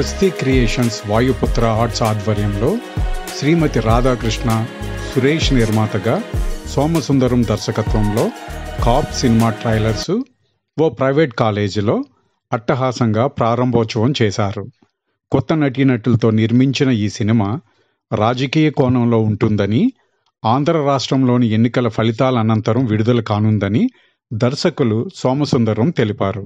స్వస్తి creations Vayuputra arts ఆధ్వర్యంలో శ్రీమతి రాధాకృష్ణ సురేష్ నిర్మాతగా సోమసుందరం దర్శకత్వంలో కాప్ సినిమా ట్రైలర్స్ ఓ ప్రైవేట్ కాలేజీలో అట్టహాసంగా ప్రారంభోత్సవం చేశారు. కొత్త నటీనటులతో నిర్మించిన ఈ సినిమా రాజకీయ కోణంలో ఉంటుందని, ఆంధ్ర రాష్ట్రంలోని ఎన్నికల ఫలితాల అనంతరం విడుదల కానుందని దర్శకులు సోమసుందరం తెలిపారు.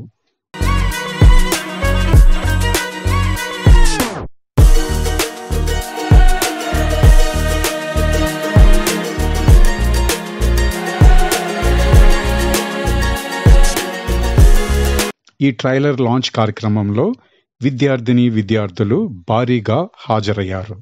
ఈ ట్రైలర్ లాంచ్ కార్యక్రమంలో విద్యార్థులు భారీగా హాజరయ్యారు.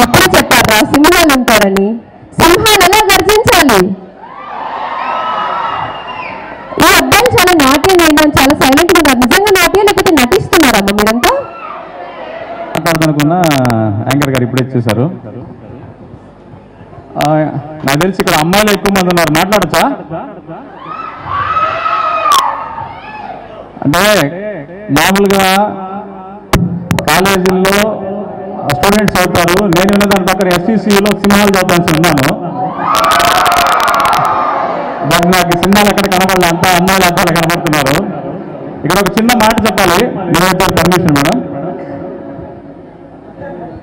ఎప్పుడు చెప్పారా సింహాలు ఉంటారని? సింహాలు ఎలా గర్జించాలి? ఈ అబ్బాయిలు చాలా నాట్యం అయినా చాలా సైలెంట్ గా ఉన్నారు. నిజంగా నాట్యం లేకపోతే నటిస్తున్నారమ్మా మీరంతా? మాట్లాడుతున్న యాంకర్ గారు ఇప్పుడే చూశారు. నాకు తెలిసి ఇక్కడ అమ్మాయిలు ఎక్కువ మంది ఉన్నారు, మాట్లాడచ్చా? అంటే మామూలుగా కాలేజీల్లో స్టూడెంట్స్ చదువుతారు, నేను ఉన్న దాని పక్కన ఎస్సీసీలో సినిమాలు చదువుతాను ఉన్నాను. బట్ నాకు సినిమాలు ఎక్కడ కనబడాలి, అంతా అమ్మాయిలు అబ్బాయిలు కనబడుతున్నారు. ఇక్కడ ఒక చిన్న మాట చెప్పాలి, నేను పర్మిషన్ మేడం.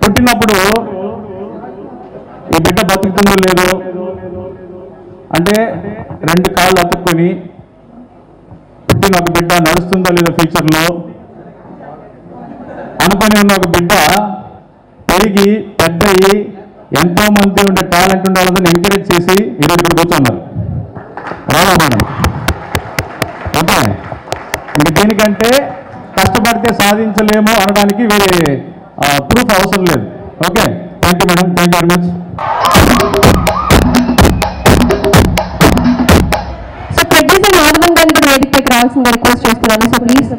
పుట్టినప్పుడు ఈ బిడ్డ బతుకుతుందో లేదో అంటే 2 కాళ్ళు అతుక్కొని పుట్టిన ఒక బిడ్డ నడుస్తుందో లేదో ఫ్యూచర్లో అనుకొని ఉన్న ఒక బిడ్డ పెరిగి పెద్దయి ఎంతో మంది ఉండే టాలెంట్ ఉండే వాళ్ళని ఎంకరేజ్ చేసి ఈరోజు ఇక్కడ కూర్చున్నారు. రావా మేడం? ఓకే, ఇంక దీనికంటే కష్టపడితే సాధించలేము అనడానికి వేరే ప్రూఫ్ అవసరం లేదు. Okay, thank you madam, thank you very much. So producer Madhavan గారిని కూడా వేదికపైకి రావాల్సిందిగా రిక్వెస్ట్ చేస్తున్నాను. So please.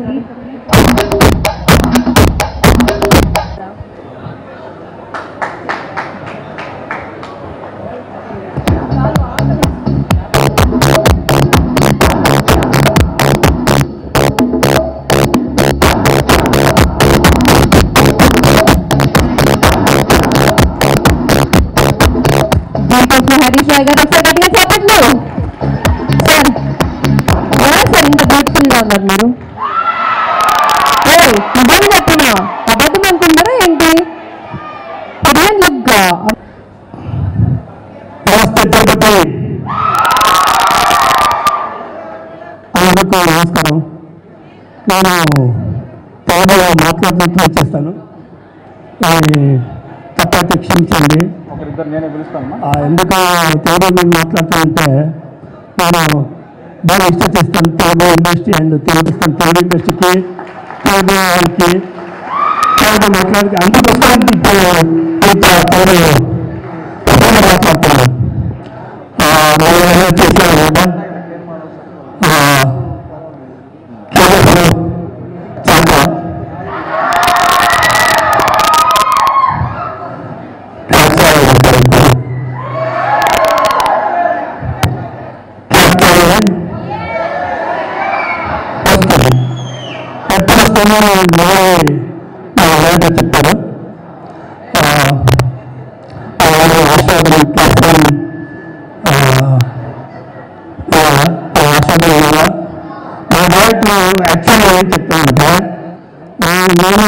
హరీష్ రాయ్ గారు ఒకసారి గట్టిగా చేపట్లు. సార్ ఎలా సార్ ఇంత బ్యూటిఫుల్ గా ఉన్నారు మీరు? నిజం చెప్పినా అబద్ధం అనుకుంటారా ఏంటి? కొరియన్ లుక్ గా. అందరికీ నమస్కారం. నేను తెలుగులో మాట్లాడుతూ వచ్చేస్తాను, తప్పైతే క్షమించండి. ఎందుకు తెలుగు మీద మాట్లాడుతూ ఉంటే నేను బాగా ఇష్టం చేస్తాను తెలుగు ఇండస్ట్రీ అండ్ తెలుగు ఇండస్ట్రీకి, తెలుగు వాళ్ళకి, తెలుగు మాట్లాడితే అందుకోసం తెలుగు మాట్లాడుతున్నాను. చేశాను కదా చెప్పారు. యాక్చువల్గా ఏం చెప్తానంటే, నేను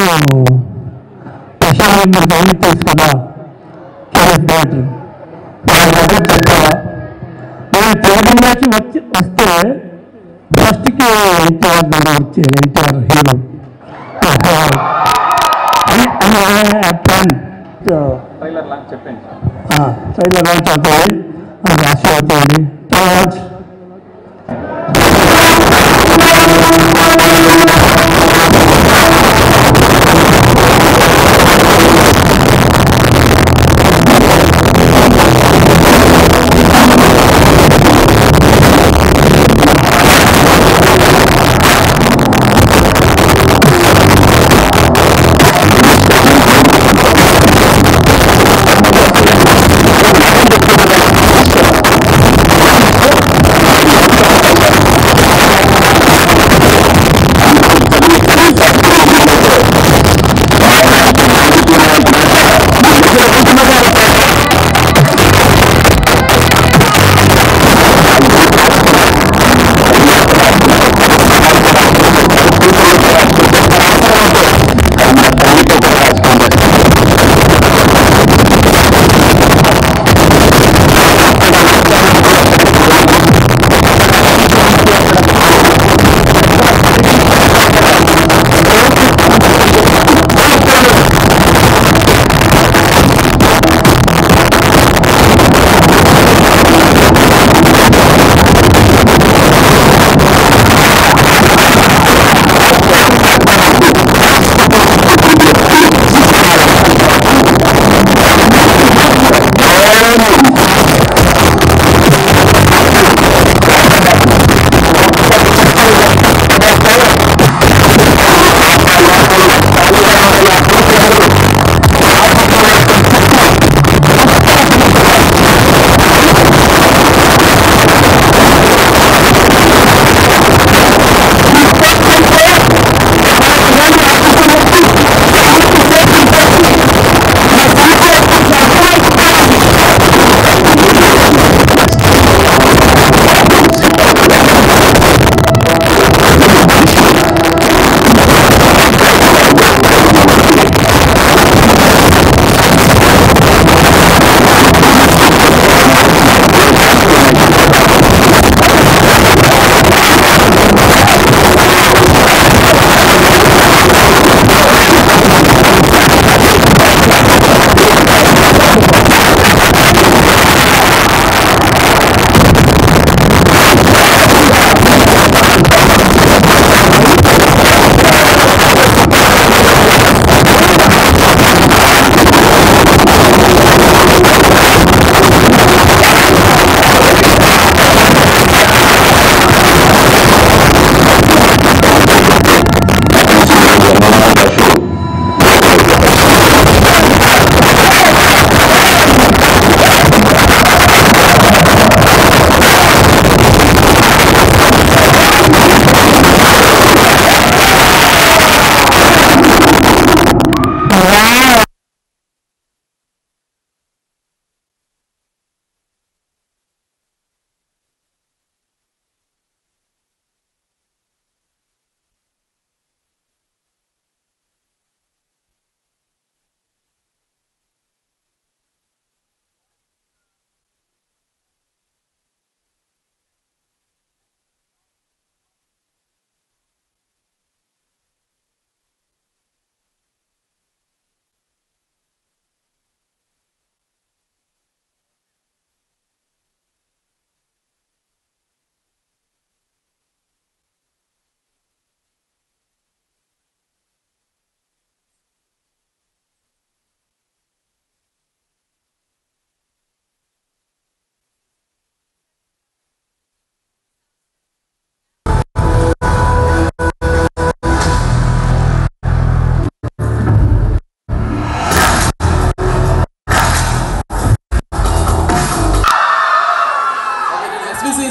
ప్రశాంత్ జాయిన్ తెలుసు కదా, డైరెక్టర్ చెప్పాలా నేను తెలుగు నుంచి వస్తే ఫస్ట్కి ఎన్టీఆర్ వచ్చేది, ఎన్టీఆర్ హీరో. ట్రైలర్ లాంచ్ చెప్పండి. ట్రైలర్ లాంచ్ అవుతుంది, అది ఆశీర్వదించండి. లాంచ్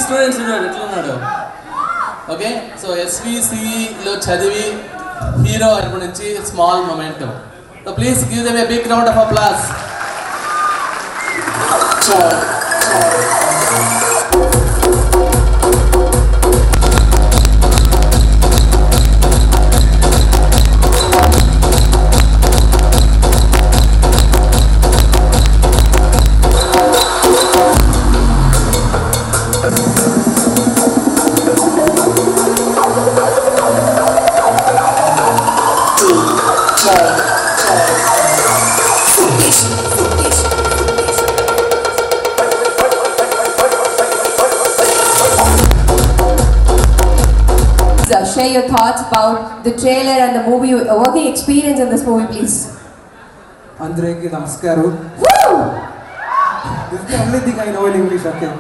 స్టూడెంట్స్ ఉన్నారు ఎట్లున్నాడు ఓకే సో ఎస్విసిలో చదివి హీరో అయిన నుంచి small momentum so please give them a big round of applause Focus. please share your thoughts about the trailer and the movie, working experience in this movie, please. Andreki namaskaram. Woo! This is the only thing I know in English. Okay,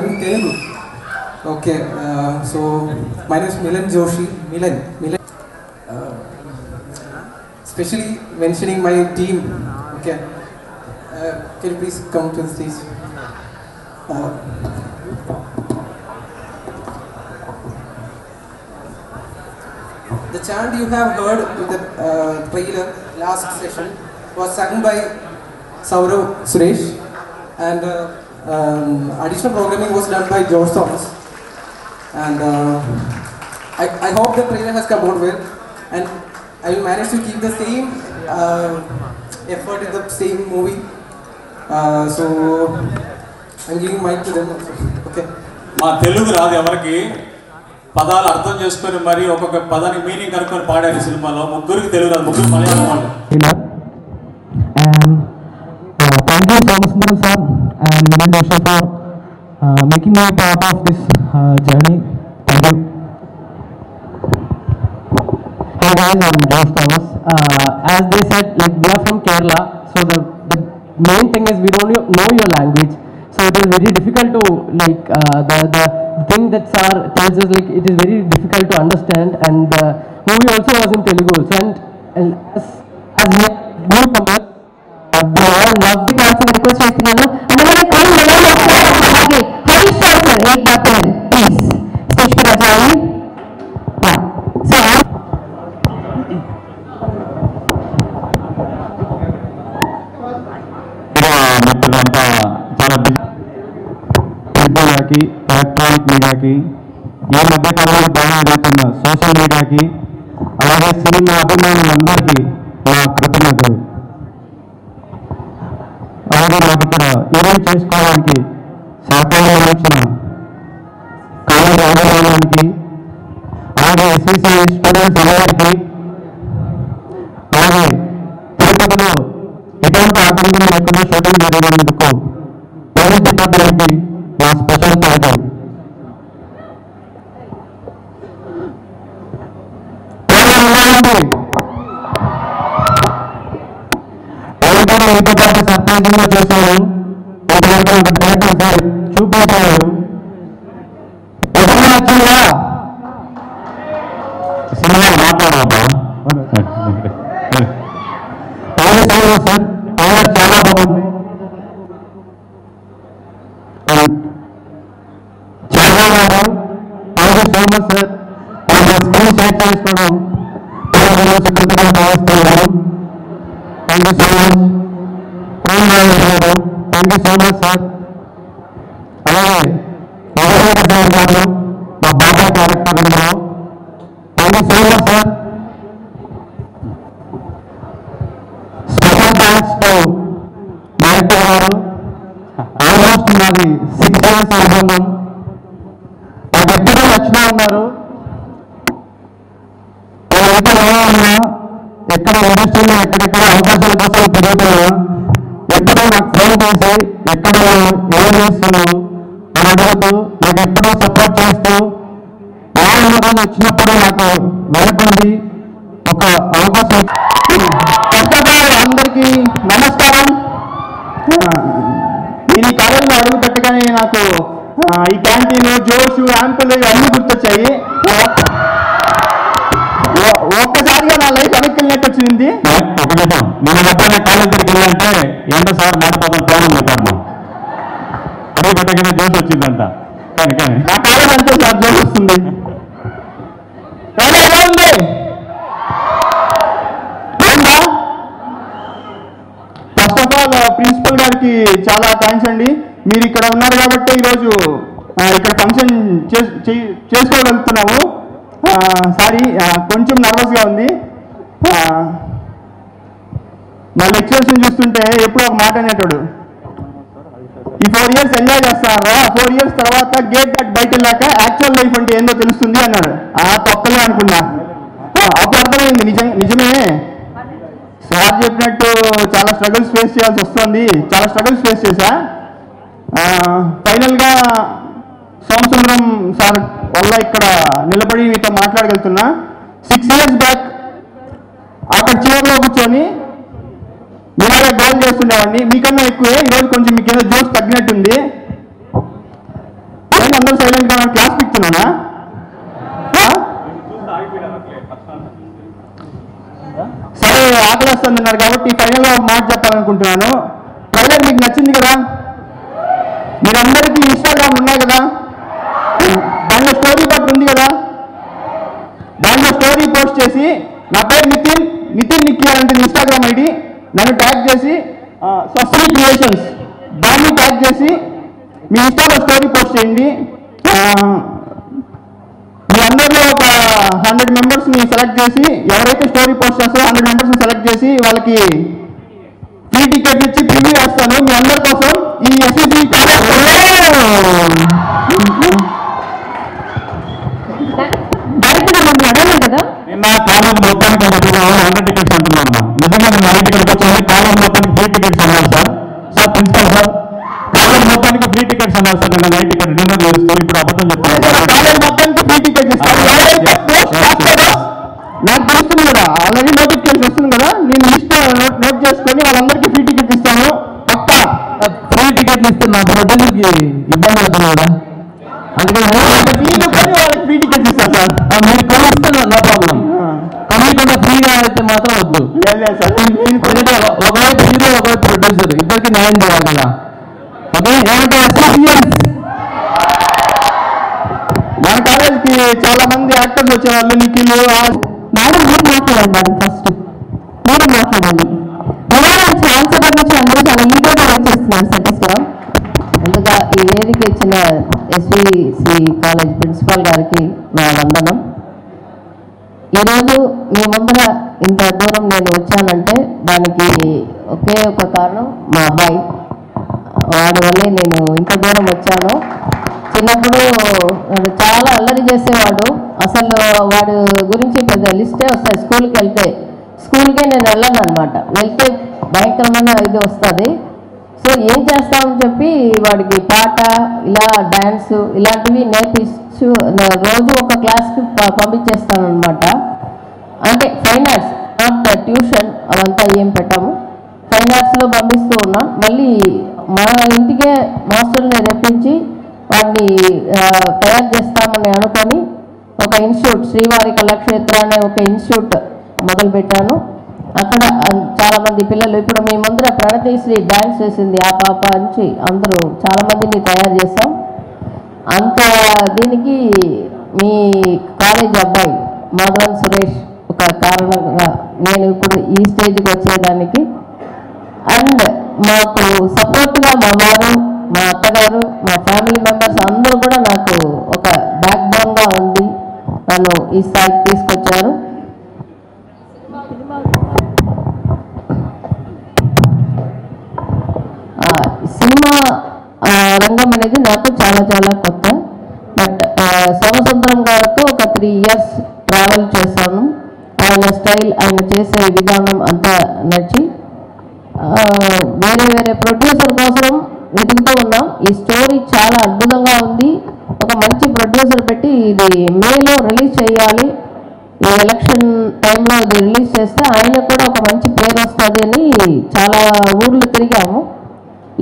in Telugu. Okay, so my name is Milan Joshi. Milan. Especially mentioning my team. Okay, can you please come to the stage? The chant you have heard with the trailer last session was sung by Saurav Suresh, and additional programming was done by George Thomas. And I hope the trailer has come out well, and I will manage to keep the same effort in the same movie. So I'm giving mic to them also. Okay. మా తెలుగు రాదు ఎవరికి పదాలు అర్థం చేసుకొని మరి ఒక్కొక్క పదానికి meaning కనుక్కొని పాడారు సినిమాలో. ముగ్గురికి తెలుగు రాదు, ముగ్గురు మలయాళం వాళ్ళు. Thank you so much, sir, and Milan Joshi for making me a part of this journey. Thank you. Hey guys, I'm George Thomas. As they said, like we are from Kerala, so the main thing is we don't know your language, so it is very difficult to like the thing that sir tells us, like it is very difficult to understand. And the movie also was in Telugu also, and as we are newcomers, we all love the dance. Request చేస్తున్నాను. And when I call Milan అలాగే Harish Rao sir ఏక్ బాత్ please stage పర్ ఆజాయి. So మిత్రులంతా చాలా మీడియాకి, electronic మీడియాకి, ఈ మధ్యకాలంలో బాగా జరుగుతున్న సోషల్ మీడియాకి, అలాగే సినిమా అభిమానులందరికీ నా కృతజ్ఞతలు. అలాగే నాకు ఇక్కడ ఈవెంట్ చేసుకోవడానికి సహకారం అందించిన కాలేజ్ యాజమాన్యానికి, అలాగే ఎస్సీసీ స్టూడెంట్స్ అందరికీ, అలాగే తిరుపతిలో ఎటువంటి ఆటంకం లేకుండా షూటింగ్ జరిగినందుకు పోలీస్ డిపార్ట్మెంట్కి నా స్పెషల్ థ్యాంక్ యూ. మీతో పాటు సర్ప్రైజింగ్గా చేశాను. చూపించారు. ఎప్పుడు నచ్చిందా సినిమా మాట్లాడాబా సార్? చాలా బాగుంది. చాలా బాగా thank you so much sir. Screen share చేసుకోవడం కృతజ్ఞతగా భావిస్తున్నాను. Thank you so much. Thank you so much sir. అలాగే సార్ గారు మా Baba character thank you so much sir. Special thanks to director గారు. ఆల్మోస్ట్ మాది 6 years అనుకున్నాం. నాకు ఎప్పుడూ నచ్చినా ఉన్నారు. ఎక్కడ ఇండస్ట్రీలో ఎక్కడెక్కడ అవకాశాల కోసం తిరుగుతున్నా ఎప్పుడూ నాకు ఫోన్ చేసి ఎక్కడ ఏం చేస్తున్నావు అని అడుగుతూ నాకు ఎప్పుడూ సపోర్ట్ చేస్తూ ఏమైనా రోజు వచ్చినప్పుడు నాకు వెనకుండి ఒక అవకాశం. అందరికీ నమస్కారం. నేను ఈ కాలేజీలో అడుగు పెట్టగానే నాకు ఈ క్యాంటీన్, జోషు, యాంపుల్ అన్నీ గుర్తొచ్చాయి. ఒక్కసారిగా నా లైఫ్ వెనక్కి వచ్చింది. ఒక నిమిషం, మన మధ్య కాలేజ్ దగ్గరికి వెళ్ళాలంటే ఏంటో సార్ మాట్లాడతాం ప్రాణం చెప్పాను. అడుగు పెట్టగానే జోష్ వచ్చిందంట. కానీ నా కాలేజ్ అంతే సార్ జోష్ వస్తుంది. ఫస్ట్ ఆఫ్ ఆల్ ప్రిన్సిపల్ గారికి చాలా థ్యాంక్స్ అండి. మీరు ఇక్కడ ఉన్నారు కాబట్టి ఈరోజు ఇక్కడ ఫంక్షన్ చేసుకోగలుగుతున్నాము. సారీ, కొంచెం నర్వస్గా ఉంది. మా లెక్చర్స్ని చూస్తుంటే ఎప్పుడో ఒక మాట అనేటాడు, ఈ 4 years ఎంజాయ్ చేస్తారా, 4 years తర్వాత గేట్ దాటి బయట వెళ్ళాక యాక్చువల్ లైఫ్ అంటే ఏందో తెలుస్తుంది అన్నాడు. తొక్కలే అనుకున్నా. అప్పుడు అర్థమైంది నిజమే సార్ చెప్పినట్టు చాలా స్ట్రగుల్స్ ఫేస్ చేయాల్సి వస్తుంది. చాలా స్ట్రగుల్స్ ఫేస్ చేశా. ఫైనల్గా సోమసుందరం సార్ వల్ల ఇక్కడ నిలబడి మీతో మాట్లాడగలుగుతున్నా. 6 years బ్యాక్ అక్కడ చివరిలో కూర్చొని మీలాగా గోల్ చేస్తుండేవాడిని. మీకన్నా ఎక్కువే. ఈరోజు కొంచెం మీకు ఏదో జోష్ తగ్గినట్టుంది. నేను అందరూ సైలెంట్గా క్లాస్ పిక్తున్నానా? సరే, ఆకలిస్తున్నారు కాబట్టి ఫైనల్గా ఒక మాట చెప్పాలనుకుంటున్నాను. ట్రైలర్ మీకు నచ్చింది కదా? మీరందరికీ ఇన్స్టాగ్రామ్ ఉన్నాయి కదా? దాంట్లో స్టోరీ బట్ ఉంది కదా? దాంట్లో స్టోరీ పోస్ట్ చేసి నా పేరు నితిన్ నిఖిల్ అంటే ఇన్స్టాగ్రామ్ ఐడి, నన్ను ట్యాగ్ చేసి స్వస్తి క్రియేషన్స్ దాన్ని ట్యాగ్ చేసి మీ ఇన్స్టాలో స్టోరీ పోస్ట్ చేయండి. మీ అందరిలో ఒక 100 మెంబర్స్ని సెలెక్ట్ చేసి, ఎవరైతే స్టోరీ పోస్ట్ చేస్తారో 100 మెంబర్స్ని సెలెక్ట్ చేసి వాళ్ళకి ఫ్రీ టికెట్ ఇచ్చి ప్రివ్యూ వేస్తాను మీ అందరి కోసం. ఈ ఎస్సీసీ నిన్న కాలేజ్ మొత్తానికి 100 టికెట్స్ అంటున్నాను. నిజంగా నేను 100 టికెట్స్ వచ్చింది. కాలేజ్ మొత్తానికి ఫ్రీ టికెట్స్ అన్నారు సార్. ప్రిన్సిపల్ సార్, కాలేజ్ మొత్తానికి ఫ్రీ టికెట్స్ అన్నారు సార్. నేను 90 టికెట్ డిన్నర్ చేస్తూ ఇప్పుడు అబద్ధం చెప్తాను. కాలేజ్ మొత్తానికి ఫ్రీ టికెట్స్ ఇస్తాను. నాకు తెలుస్తుంది కదా, ఆల్రెడీ నోటిఫికేషన్ వస్తుంది కదా, నేను లిస్ట్ నోట్ చేసుకొని వాళ్ళందరికీ ఫ్రీ టికెట్ ఇస్తాను. పక్కా ఫ్రీ టికెట్లు ఇస్తే నా ప్రొడ్యూసర్కి ఇబ్బంది అవుతుంది కదా, అందుకని వాళ్ళకి ఫ్రీ టికెట్స్ ఇస్తాను సార్. మీరు కొనిస్తే నా ప్రాబ్లం. కొనికుండా ఫ్రీగా అయితే మాత్రం వద్దు. లేదు సార్, ఒకవైపు హీరో ఒకవైపు ప్రొడ్యూసర్ ఇద్దరికి న్యాయం చేయాలి కదా. ఓకే, ఏమంటే మన కాలేజ్కి చాలా మంది యాక్టర్స్ వచ్చేవాళ్ళు. నిఖిల్ మేడం మీరు మాట్లాడండి. మేడం ఫస్ట్ మీరు మాట్లాడండి. ఆన్సర్ నుంచి అందరూ చాలా ఈగోగా వర్క్ చేస్తున్నారు సతీశ్వరం. ముందుగా ఈ వేదిక ఇచ్చిన ఎస్విసి కాలేజ్ ప్రిన్సిపాల్ గారికి నా వందనం. ఈరోజు మీ ముందర ఇంత దూరం నేను వచ్చానంటే దానికి ఒకే ఒక కారణం మా అబ్బాయి. వాడి వల్లే నేను ఇంత దూరం వచ్చాను. చిన్నప్పుడు వాడు చాలా అల్లరి చేసేవాడు. అసలు వాడు గురించి పెద్ద లిస్టే వస్తాయి. స్కూల్కి వెళ్తే స్కూల్కే నేను వెళ్ళను అనమాట. వెళ్తే భయంకరమైన ఇది వస్తుంది. సో ఏం చేస్తామని చెప్పి వాడికి పాట, ఇలా డ్యాన్స్ ఇలాంటివి నేర్పించు రోజు ఒక క్లాస్కి పంపించేస్తాను అనమాట. అంటే ఫైన్ ఆర్ట్స్, నాట్ ట్యూషన్ అవంతా ఏం పెట్టాము. ఫైన్ ఆర్ట్స్లో పంపిస్తూ ఉన్నాం. మళ్ళీ మా ఇంటికే మాస్టర్ని రప్పించి వాడిని తయారు చేస్తామని అనుకొని ఒక ఇన్స్టిట్యూట్, శ్రీవారి కళాక్షేత్ర అనే ఒక ఇన్స్టిట్యూట్ మొదలుపెట్టాను. అక్కడ చాలామంది పిల్లలు, ఇప్పుడు మీ ముందర ప్రణతిశ్రీ డ్యాన్స్ వేసింది, ఆ పాప నుంచి అందరూ చాలామందిని తయారు చేస్తాం. అంత దీనికి మీ కాలేజ్ అబ్బాయి మాధవన్ సురేష్ ఒక కారణంగా నేను ఇప్పుడు ఈ స్టేజ్కి వచ్చేదానికి. అండ్ మాకు సపోర్ట్గా మా వారు, మా అత్తగారు, మా ఫ్యామిలీ మెంబర్స్ అందరూ కూడా నాకు ఒక బ్యాక్ బోన్గా ఉండి నన్ను ఈ స్థాయికి తీసుకొచ్చారు. సినిమా రంగం అనేది నాకు చాలా చాలా కొత్త. బట్ సోమసుందరం గారితో ఒక 3 years ట్రావెల్ చేశాను. ఆయన స్టైల్, ఆయన చేసే విధానం అంతా నచ్చి వేరే వేరే ప్రొడ్యూసర్ కోసం వెతుకుతూ ఉన్నాం. ఈ స్టోరీ చాలా అద్భుతంగా ఉంది. ఒక మంచి ప్రొడ్యూసర్ పెట్టి ఇది మేలో రిలీజ్ చేయాలి. ఈ ఎలక్షన్ టైంలో ఇది రిలీజ్ చేస్తే ఆయనకు కూడా ఒక మంచి పేరు వస్తుంది అని చాలా ఊర్లు తిరిగాము.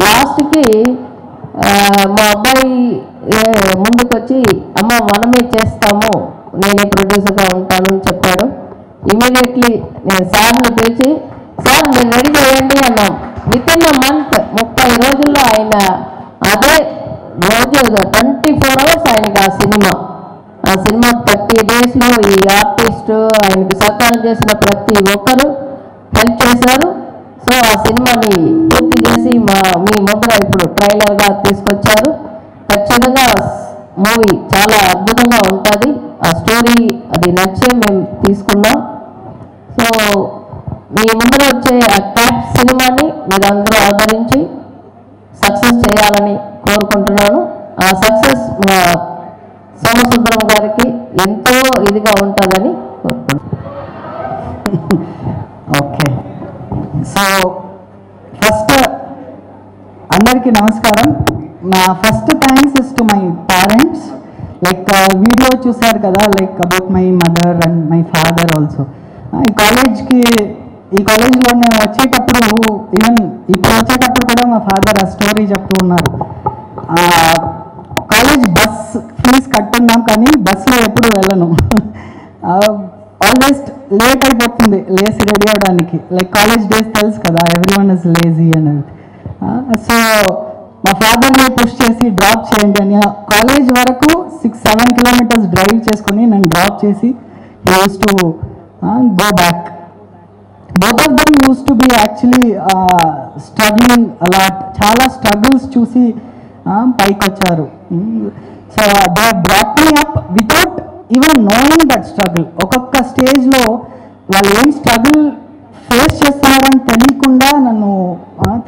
లాస్ట్కి మా అబ్బాయి ముందుకు వచ్చి, అమ్మ మనమే చేస్తాము, నేనే ప్రొడ్యూసర్గా ఉంటానని చెప్పాడు. ఇమీడియట్లీ నేను సార్ని పిలిచి, సార్ మీరు రెడీ చేయండి అన్నాం. వితిన్ అ మంత్ 30 రోజుల్లో ఆయన అదే రోజు 24 hours ఆయనకి ఆ సినిమా 30 daysలో ఈ ఆర్టిస్టు ఆయనకి సహకారం చేసిన ప్రతి ఒక్కరు హెల్ప్ చేశారు. సో ఆ సినిమాని పూర్తి చేసి మీ ముందర ఇప్పుడు ట్రైలర్గా తీసుకొచ్చారు. ఖచ్చితంగా మూవీ చాలా అద్భుతంగా ఉంటుంది. ఆ స్టోరీ అది నచ్చే మేము తీసుకున్నాం. సో మీ ముందర వచ్చే ఆ క్యాప్ సినిమాని మీరందరూ ఆదరించి సక్సెస్ చేయాలని కోరుకుంటున్నాను. ఆ సక్సెస్ మా సోమసుందరం గారికి ఎంతో ఇదిగా ఉంటుందని కోరుకుంటున్నాను. ఓకే, సో ఫస్ట్ అందరికీ నమస్కారం. నా first thanks is to my parents. Like video చూశారు కదా, like about my mother and my father also. ఈ కాలేజ్లో నేను వచ్చేటప్పుడు, ఈవెన్ ఇప్పుడు వచ్చేటప్పుడు కూడా మా ఫాదర్ ఆ స్టోరీ చెప్తూ ఉన్నారు. కాలేజ్ బస్ ఫీజు కట్టున్నాం కానీ బస్సులో ఎప్పుడు వెళ్ళను. ఆల్వేస్ లేట్ అయిపోతుంది లేచి రెడీ అవ్వడానికి. లైక్ కాలేజ్ డేస్ తెలుసు కదా, ఎవ్రీవన్ ఇస్ లేజీ అనేది. సో మా ఫాదర్ని పుష్ చేసి డ్రాప్ చేయండి అని కాలేజ్ వరకు 6-7 కిలోమీటర్స్ డ్రైవ్ చేసుకొని నన్ను డ్రాప్ చేసి used to go back. Both of them used to be actually struggling a lot. చాలా స్ట్రగుల్స్ చూసి పైకి వచ్చారు. So they brought me up without even knowing that struggle. ఒక్కొక్క స్టేజ్లో వాళ్ళు ఏం స్ట్రగుల్ ఫేస్ చేస్తున్నారని తెలియకుండా నన్ను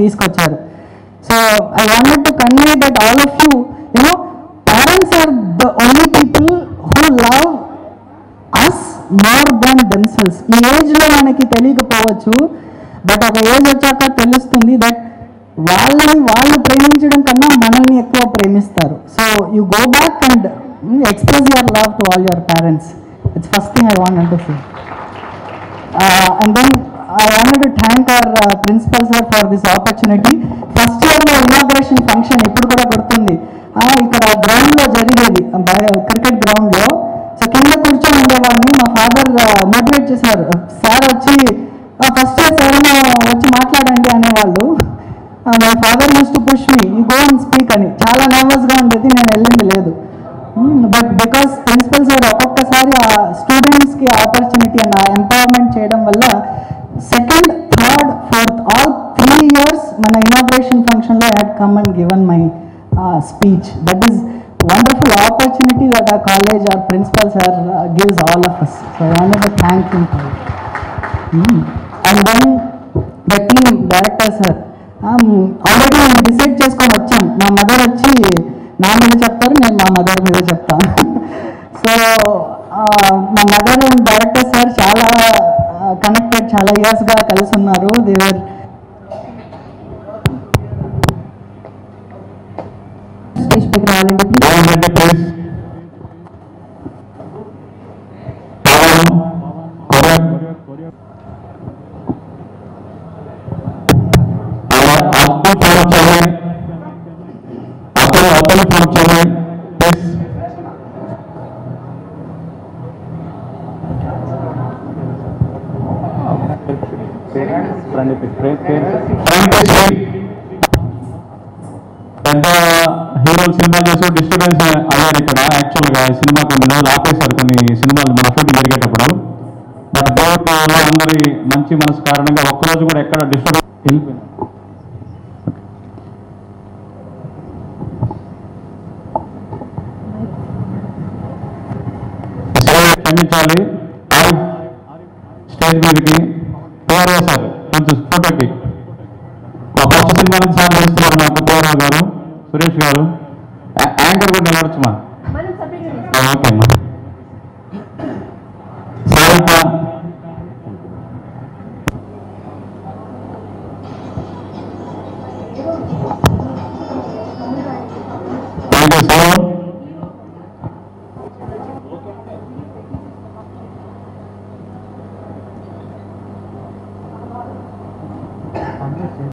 తీసుకొచ్చారు. So I wanted to convey that all of you, parents are the only people who love us more than themselves. ఈ ఏజ్లో మనకి తెలియకపోవచ్చు, బట్ ఒక ఏజ్ వచ్చాక తెలుస్తుంది దట్ వాళ్ళు ప్రేమించడం కన్నా మనల్ని ఎక్కువ ప్రేమిస్తారు. So you go back and express your love to all your parents. It's first thing I wanted to say. And then I wanted to thank our principal sir for this opportunity. First ఇయర్లో inauguration function ఇప్పుడు కూడా గుర్తుంది. ఇక్కడ గ్రౌండ్లో జరిగేది, cricket గ్రౌండ్లో. So కింద కూర్చొని ఉండేవాడిని. మా ఫాదర్ మోటివేట్ చేశారు. సార్ వచ్చి ఫస్ట్ ఇయర్ ఎవరైనా వచ్చి మాట్లాడండి అనేవాళ్ళు. My father use to push me, go and speak అని. చాలా నర్వస్గా ఉండేది, నేను వెళ్ళింది లేదు. బట్ బికాస్ ప్రిన్సిపల్ సార్ ఒక్కొక్కసారి ఆ స్టూడెంట్స్కి ఆపర్చునిటీ అండ్ ఎంపవర్మెంట్ చేయడం వల్ల second, third, fourth all 3 years మన ఇనాగ్రేషన్ ఫంక్షన్లో I had come and given my speech. That is wonderful opportunity that our college, our principal sir gives all of us. So I wanted to thank him for it. And then the team, director sir, already మేము decide చేసుకొని వచ్చాం. మా mother వచ్చి నా మీద చెప్తారు, నేను మా మదర్ మీద చెప్తాను. సో మా మదర్ అండ్ డైరెక్టర్ సార్ చాలా కనెక్టెడ్, చాలా ఇయర్స్గా కలిసి ఉన్నారు. దేవర్ స్టేజ్ పైకి రావాలండి ప్లీజ్. పెద్ద హీరోలు సినిమా చేసి డిస్టర్బెన్స్ అయ్యారు ఇక్కడ. యాక్చువల్గా సినిమా కొన్ని రోజులు ఆపేశారు కొన్ని సినిమాలు మన షూటింగ్ జరిగేటప్పుడు. బట్ దేవుడు అందరి మంచి మనసు కారణంగా ఒక్కరోజు కూడా ఎక్కడ డిస్టర్బెన్స్ వెళ్ళిపోయింది. క్షమించాలి. స్టేజ్ మీదకి సార్ కొంచెం ఫోటోకి మా ఫస్ట్ సినిమా నుంచి సార్ చేస్తున్నారు. మా కుమారావు గారు, సురేష్ గారు, యాంకర్ కూడా నిలబడచ్చుమా. ఓకే అమ్మా. Sarika, thank you sir.